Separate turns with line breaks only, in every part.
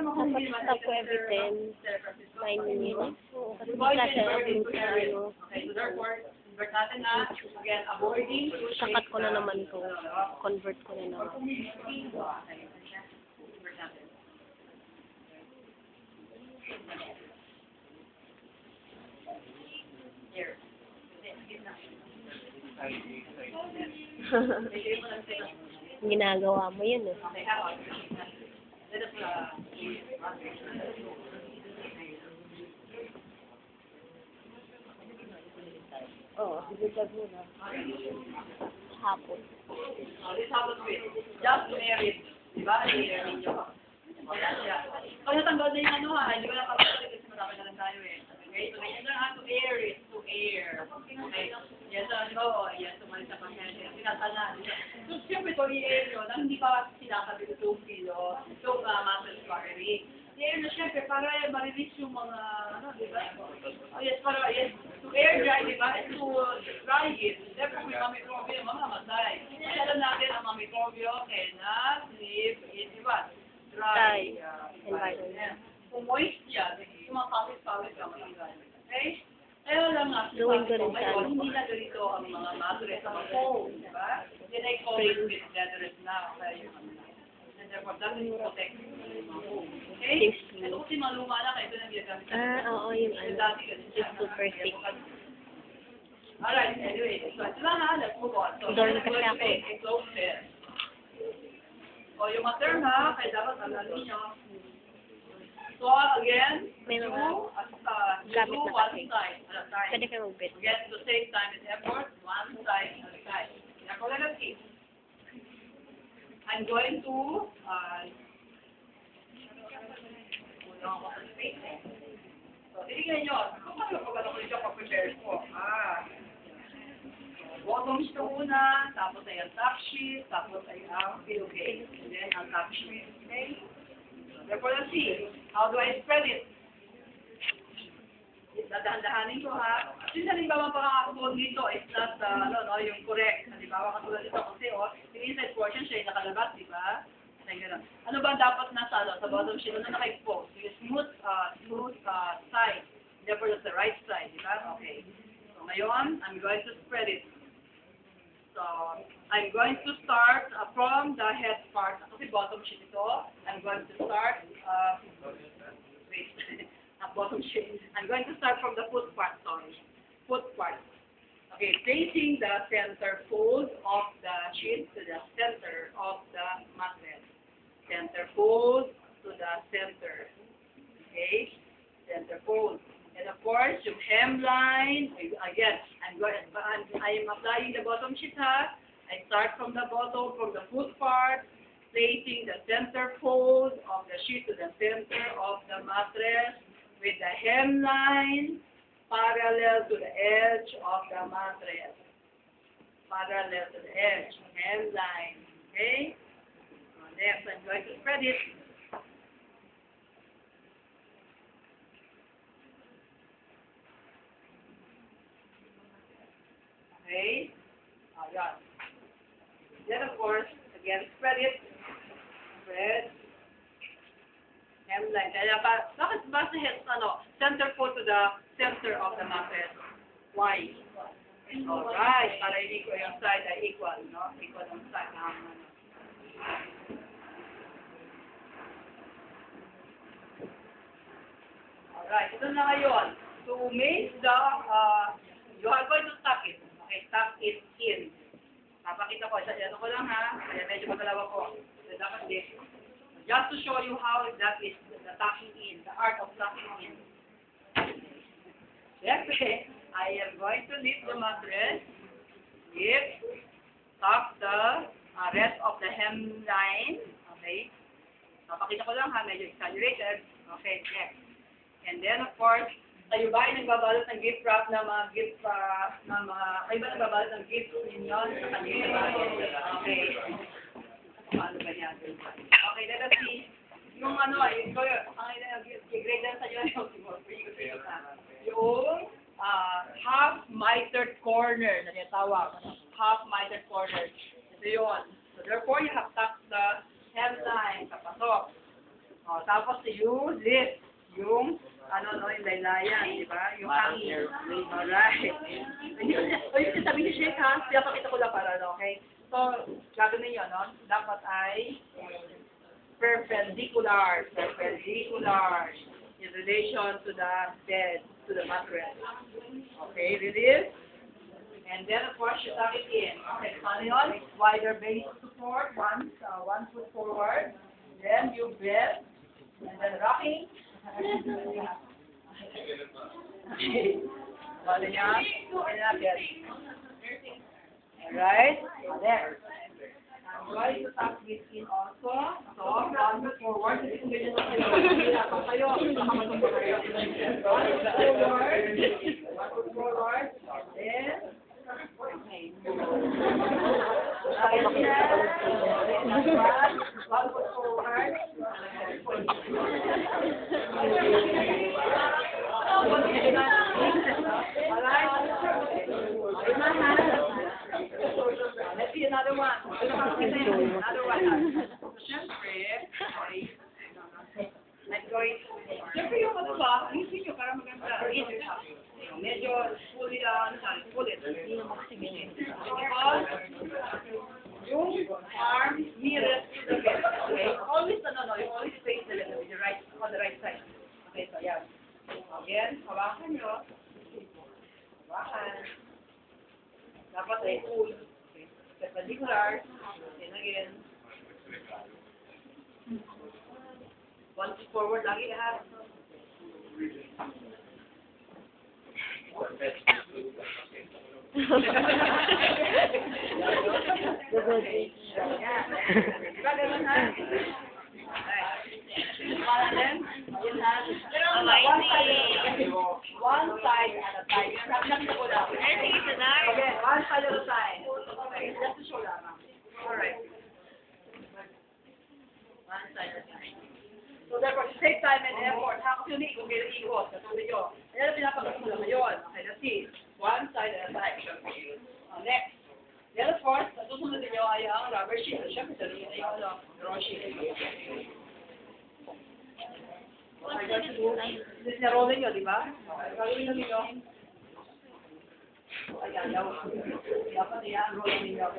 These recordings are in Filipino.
Dapat stop ko every 10, 9 minutes. So, kasi bigla siya dun sa ano. Kakat ko na naman to. Convert ko na naman. Ginagawa mo yun eh. Oo, biglag mo na. Hapon.
Just merit. Diba? Pag natanggal na yung ano ha, hindi ko lang kapag kasi marami na lang tayo eh. Okay, so you don't have to air it to air. Okay, yes, ano, yes, tumalit sa pasyente. Pinatala. So, siyempre ito i-air nyo, nang hindi pa sinasabi ko 2 kilo, yung muscle scarring. I-air na siyempre para ma-release yung mga, ano, di ba? Oh, yes, para, yes, to air dry, di ba? To dry it. Siyempre, may mamikrobyo, mamamatay. Alam natin ang mamikrobyo cannot live in, di ba? Dry
environment.
Kung moist yan, yung mga pawis-pawis ka matanggal. Okay? Kaya lang nga,
Gawin ko rin sa ano.
hindi na ganito ang mga mattress, ang mga foam, di ba? Then I cover it with leathers na, kaya yung ano na. And therefore, that will protect yung mga foam. Okay? Ito kasi maluma na, kaya ito nang ginagamit.
Oo, yung ano. Yung super thick.
Alright, anyway, so ito lang ha, let's move on. So,
Dorm kasi ako.
a closed pair. O yung mga term ha, kaya dapat alam niyo. So again,
May
do
mga gamit na
one
kasi.
side at a time.
Pwede kayo mag-bit.
Again, to save time and effort, one side at a time. Ako lang ang tip. I'm going to ulang ako sa space. So, titignan nyo. Kung paano ko ba ako dito prepare ko? Bottom sheet una, tapos ay ang top sheet, tapos ay ang pillowcase. And then ang top sheet. Okay? Therefore, let's see. How do I spread it? Dadahan-dahanin ko ha. Since halimbawa pagkakabon dito is not, yung correct. Halimbawa katulad dito kasi, yung inside portion siya yung nakalabas, di ba? Ano ba dapat nasa, sa bottom sheet? Ano naka-expose? Yung smooth side. Therefore, that's the right side, di ba? Okay. So, ngayon, I'm going to spread it. So, I'm going to start from the head part. Kasi bottom sheet ito. I'm going to start, bottom sheet. I'm going to start from the foot part, sorry. Foot part. Okay, facing the center fold of the sheet to the center of the mattress. Center fold to the center. Okay? Center fold. And of course, yung hemline, again, I am applying the bottom sheet ha. I start from the bottom, from the foot part, placing the center fold of the sheet to the center of the mattress with the hemline parallel to the edge of the mattress. Parallel to the edge, hemline. Okay? Next, I'm going to spread it. Okay? Ayan. Then, of course, again, spread it. Spread. Hemline. Kaya bakit ba sa center fold to the center of the mattress? Why? Alright. Para equal yung side ay equal, no? Equal ang side. Alright. Ito na ngayon. To make the, you are going to tuck it. Okay, tuck it in. Papakita ko, ano ko lang ha, kaya medyo magalawa ko. So, dapat this. Just to show you how that is the tucking in, the art of tucking in. Siyempre, I am going to lift the mattress, tuck the rest of the hemline. Okay, papakita ko lang ha, medyo exaggerated. Okay, next. And then, of course, kayo ba ay nagbabalot ng gift wrap na mga gift, kayo ba nagbabalot ng gift ninyo sa kanila? Okay. Paano ba yan? Okay, let us see. Yung yung grade lang sa inyo, yung half mitered corner na tinatawag. Half mitered corner. Ito yun. So therefore, you have tucked the hemline sa pasok. Tapos you lift yung, yung laylayan, di ba? Yung hangin. Alright. Yung sabi ni Sheikh, ha? Pinapakita ko lang para, okay? So, gagawin niyo, no? Dapat ay perpendicular in relation to the bed, to the mattress. Okay, release. And then, of course, you tuck it in. Okay, paano yun? Wider base support, one foot forward. Then, you bend. And then, rocking. Okay. Paano niya? Alright? There. I'm going to tuck this in also. So, one foot forward. Hindi kung ganyan lang kayo. Hindi ako kayo. Makamatong ko kayo. One foot forward. Then, okay. One foot forward. Let's see another one. Another one. Siyempre, I'm going to... Siyempre yung ano ba, ayusin nyo para maganda. Medyo fully pull it. Because yung arm nearest to the bed. Okay? Always, you always face the letter with the right, on the right side. Okay, so yeah. Again, hawakan nyo. Hawakan. Dapat ay pull. Okay. Perpendicular. And again. One foot forward lagi lahat. Diba ganun ha? One side at a time. Nakita ko lang. Okay, one side at a time. Okay, just to show lang. Alright. One side at a time. So therefore, you take time and effort. Kasi yun kung kailan ikot. Katulad nyo. Ayan ang pinapagod mo lang ngayon. Okay, let's see. One side at a time. Next. Then of course, susunod niyo ay ang rubber sheet. Siyempre, sabihin na yung draw sheet. Rolling nyo, di ba? Gagawin lang ninyo. Ayan, dapat yan, rolling ninyo.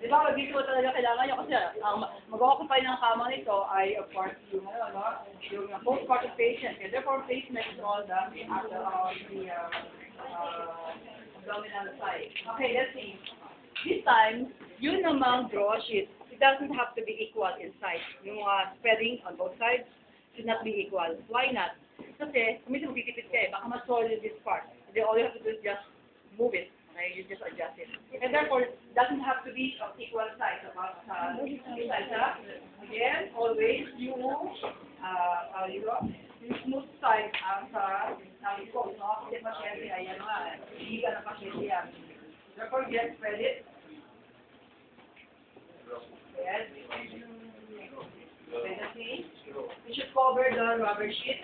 Di ba, dito talaga kailangan nyo kasi mag-occupy ng kama nito ay, of course, yung postpartum patient. And therefore, placement is all the abdominal side. Okay, let's see. This time, yun namang draw sheet. It doesn't have to be equal in size. Yung spreading on both sides should not be equal. Why not? Kasi, kung minsan magkikipit ka baka mas-solid this part. Then all you have to do is just move it. Okay, you just adjust it. And therefore, it doesn't have to be of equal size. About again, always you move, yung smooth side ang sa likod, no? Kasi pasyente, ayan nga, higa na pasyente yan. Therefore, get spread it. Yes. You should cover the rubber sheet.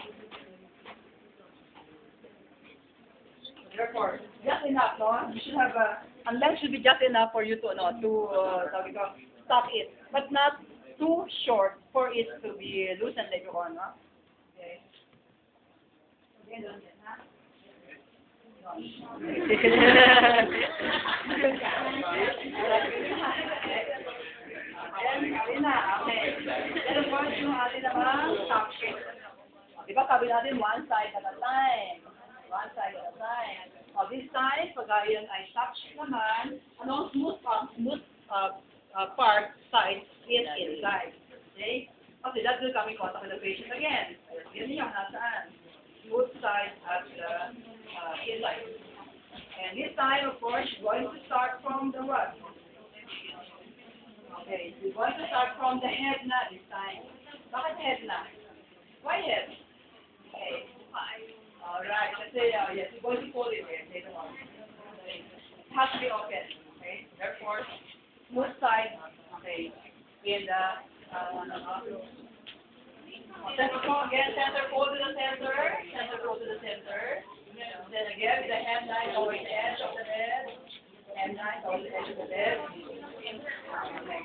Therefore, just enough, no? You should have a length should be just enough for you to stock it, but not too short for it to be loosened later on, no? Okay. Again, don't get that. Okay. Then of course, yung atin naman, top shape. Diba, sabi natin, one side at a time. One side at a time. This time, pag yun ay top shape naman, smooth part, side, is inside. Okay? Okay, that will come in contact with the patient again. Yan yung nasaan. Smooth side at the inside. And this time, of course, you're going to start from the what? Okay, you're going to start from the head na this time. Bakit head na? Why head? Okay. Alright, let's say, yes, you're going to pull it here later on. Okay. It has to be open. Okay, therefore, smooth side. Okay, in the center fold again, center fold to the center fold to the center. Then again, with the hand line over the edge of the bed, hand line over the edge of the bed. Okay.